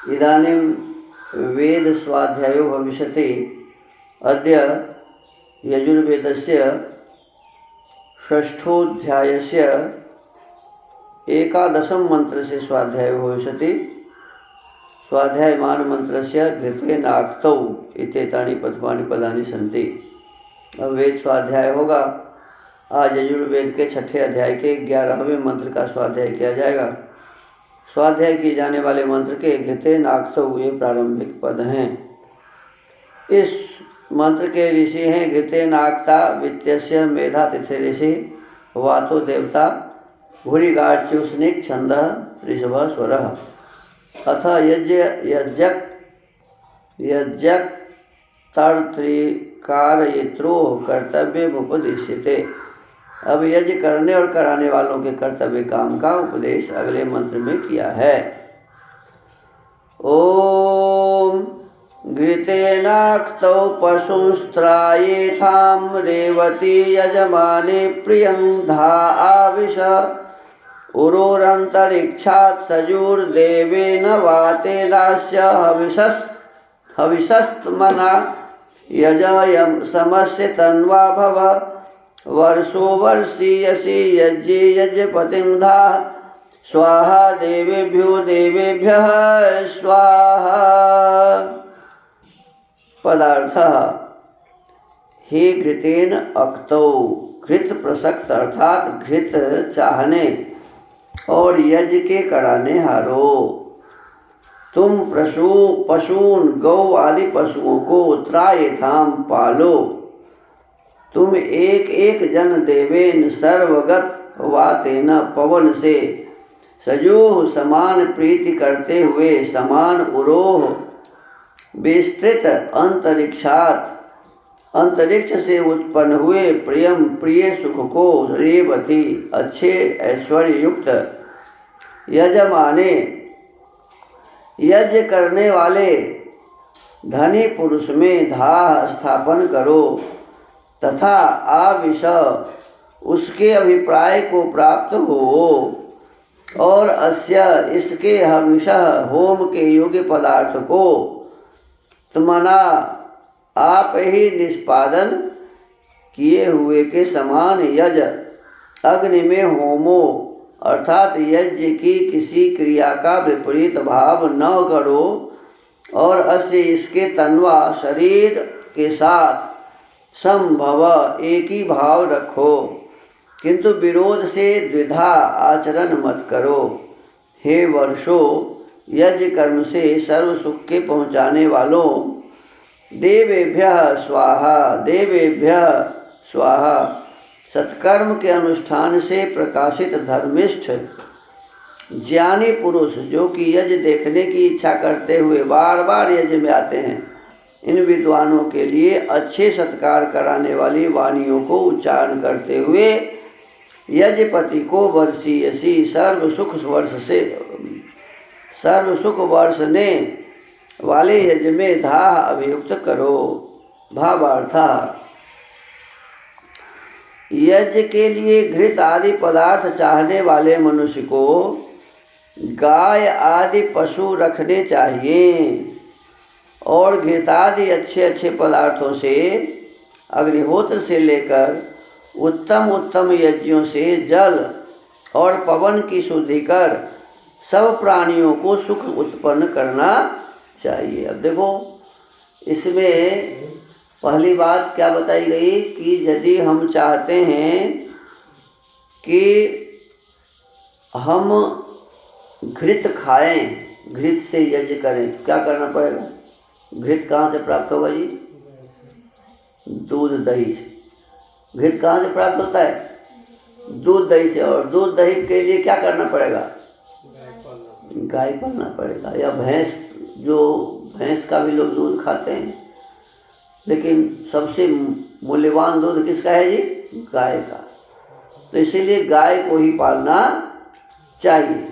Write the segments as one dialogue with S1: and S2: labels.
S1: इदानीं वेद स्वाध्यायो भविष्यति। अद्य यजुर्वेदस्य षष्ठोऽध्यायस्य 11 मन्त्रस्य स्वाध्यायो भविष्यति। स्वाध्यायमान मंत्रस्य घृतेन आक्तौ इत्येतानि प्रथमानि पदानि सन्ति। अब वेद स्वाध्याय होगा। आज यजुर्वेद के 6ठे अध्याय के 11वें मंत्र का स्वाध्याय किया जाएगा। स्वाध्याय किए जाने वाले मंत्र के घृतेन आक्तौ ये प्रारंभिक पद हैं। इस मंत्र के ऋषि हैं घृतेन आक्ता वित्यस्य मेधा तिथि ऋषि वातो देवता भूरिगाच्युष्निक छंदः ऋषभ स्वरः। अथ यज्ञ तर्त्रिकारयित्रोः कर्तव्यमुपदिश्यते। अब यज्ञ करने और कराने वालों के कर्तव्य काम का उपदेश अगले मंत्र में किया है। ओम घृतेनाक्तौ पशुंस्त्रायेथां रेवती यजमाने प्रियं धा आविश उरोरन्तरिक्षात् सजुर्देवेन वातेनास्य हविषस्त्मना यजयं समस्य तन्वा भव वर्षो वर्षीयसि यज्ञे यज्ञपतिं धा स्वाहा देवेभ्यः स्वाहा। पदार्थः हे घृतेन अक्तौ, घृत प्रसक्त अर्थात घृत चाहने और यज्ञ के कराने हारो, तुम पशून गौ आदि पशुओं को त्रायेथाम पालो। तुम एक एक जन देवेन सर्वगत वातेन पवन से सजोह समान प्रीति करते हुए समान उरोह विस्तृत अंतरिक्षात अंतरिक्ष से उत्पन्न हुए प्रियम प्रिय सुख को रेवती अच्छे ऐश्वर्य युक्त यजमाने यज्ञ करने वाले धनी पुरुष में धाह स्थापन करो तथा आविश उसके अभिप्राय को प्राप्त हो और अस्य इसके हविषः होम के योग्य पदार्थ को त्मना आप ही निष्पादन किए हुए के समान यज अग्नि में होमो अर्थात यज्ञ की किसी क्रिया का विपरीत भाव न करो और अस्य इसके तन्वा शरीर के साथ संभव एक ही भाव रखो, किंतु विरोध से द्विधा आचरण मत करो। हे वर्षो, यज्ञ कर्म से सर्व सुख के पहुँचाने वालों, देवेभ्यः स्वाहा, देवेभ्यः स्वाहा। सत्कर्म के अनुष्ठान से प्रकाशित धर्मिष्ठ ज्ञानी पुरुष जो कि यज्ञ देखने की इच्छा करते हुए बार बार यज्ञ में आते हैं, इन विद्वानों के लिए अच्छे सत्कार कराने वाली वाणियों को उच्चारण करते हुए यज्ञपति को वर्षीयसी सर्व सुख वर्षने वाले यज्ञ में धाह अभियुक्त करो। भावार्थ यज्ञ के लिए घृत आदि पदार्थ चाहने वाले मनुष्य को गाय आदि पशु रखने चाहिए और घृतादि अच्छे अच्छे पदार्थों से अग्निहोत्र से लेकर उत्तम उत्तम यज्ञों से जल और पवन की शुद्धि कर सब प्राणियों को सुख उत्पन्न करना चाहिए। अब देखो इसमें पहली बात क्या बताई गई कि यदि हम चाहते हैं कि हम घृत खाएं, घृत से यज्ञ करें, तो क्या करना पड़ेगा? घृत कहाँ से प्राप्त होगा जी? दूध दही से। घृत कहाँ से प्राप्त होता है? दूध दही से। और दूध दही के लिए क्या करना पड़ेगा? गाय पालना पड़ेगा, या भैंस, जो भैंस का भी लोग दूध खाते हैं, लेकिन सबसे मूल्यवान दूध किसका है जी? गाय का। तो इसीलिए गाय को ही पालना चाहिए।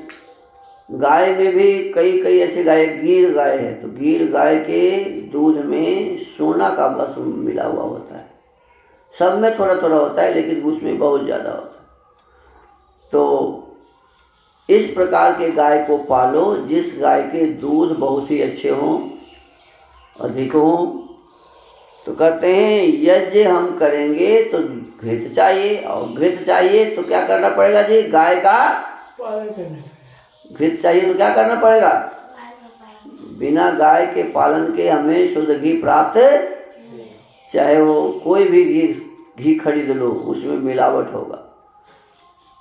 S1: गाय में भी कई ऐसे गाय, गीर गाय है, तो गीर गाय के दूध में सोना का भस्म मिला हुआ होता है। सब में थोड़ा थोड़ा होता है, लेकिन उसमें बहुत ज़्यादा होता है। तो इस प्रकार के गाय को पालो जिस गाय के दूध बहुत ही अच्छे हों, अधिक हों। तो कहते हैं यज्ञ हम करेंगे तो घृत चाहिए, और घृत चाहिए तो क्या करना पड़ेगा जी? गाय का पालन करना। घृत चाहिए तो क्या करना पड़ेगा? बिना गाय के पालन के हमें शुद्ध घी प्राप्त, चाहे वो कोई भी घी खरीद लो उसमें मिलावट होगा।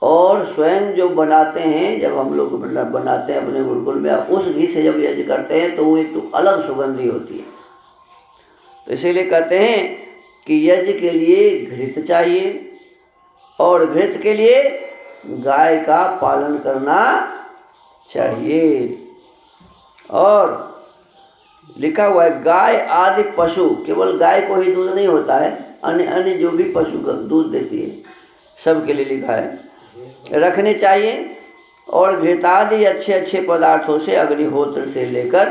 S1: और स्वयं जो बनाते हैं, जब हम लोग बनाते हैं अपने गुरुकुल में, उस घी से जब यज्ञ करते हैं तो वो एक तो अलग सुगंधी होती है। तो इसीलिए कहते हैं कि यज्ञ के लिए घृत चाहिए, और घृत के लिए गाय का पालन करना चाहिए। और लिखा हुआ है गाय आदि पशु, केवल गाय को ही दूध नहीं होता है, अन्य अन्य जो भी पशु दूध देती है सबके लिए लिखा है, रखने चाहिए। और घृतादि अच्छे अच्छे पदार्थों से अग्निहोत्र से लेकर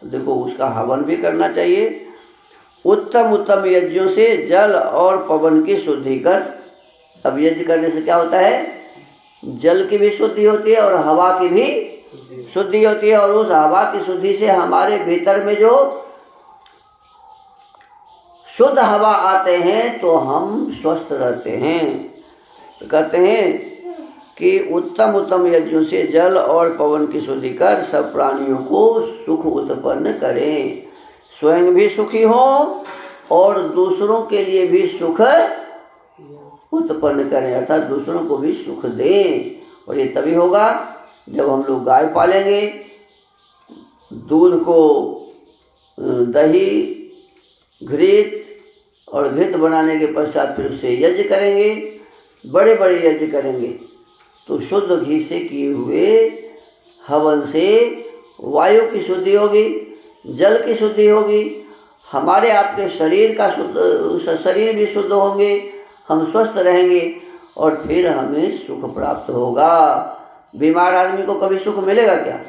S1: देखो उसका हवन भी करना चाहिए। उत्तम उत्तम यज्ञों से जल और पवन की शुद्धि कर। अब यज्ञ करने से क्या होता है? जल की भी शुद्धि होती है और हवा की भी शुद्धि होती है, और उस हवा की शुद्धि से हमारे भीतर में जो शुद्ध हवा आते हैं तो हम स्वस्थ रहते हैं। तो कहते हैं कि उत्तम उत्तम यज्ञों से जल और पवन की शुद्धि कर सब प्राणियों को सुख उत्पन्न करें, स्वयं भी सुखी हो और दूसरों के लिए भी सुख उत्पन्न करें, अर्थात दूसरों को भी सुख दें। और ये तभी होगा जब हम लोग गाय पालेंगे, दूध को दही घृत और घृत बनाने के पश्चात फिर उससे यज्ञ करेंगे, बड़े बड़े यज्ञ करेंगे, तो शुद्ध घी से किए हुए हवन से वायु की शुद्धि होगी, जल की शुद्धि होगी, हमारे आपके शरीर का शरीर भी शुद्ध होंगे, हम स्वस्थ रहेंगे और फिर हमें सुख प्राप्त होगा। बीमार आदमी को कभी सुख मिलेगा क्या?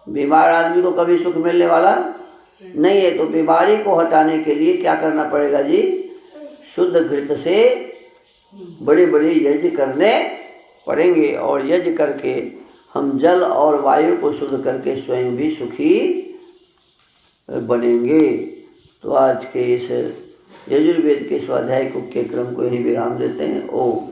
S1: बीमार आदमी को कभी सुख मिलने वाला नहीं है। तो बीमारी को हटाने के लिए क्या करना पड़ेगा जी? शुद्ध घृत से बड़े बड़े यज्ञ करने पड़ेंगे, और यज्ञ करके हम जल और वायु को शुद्ध करके स्वयं भी सुखी बनेंगे। तो आज के इस यजुर्वेद के स्वाध्याय के क्रम को यहीं विराम देते हैं। ओम।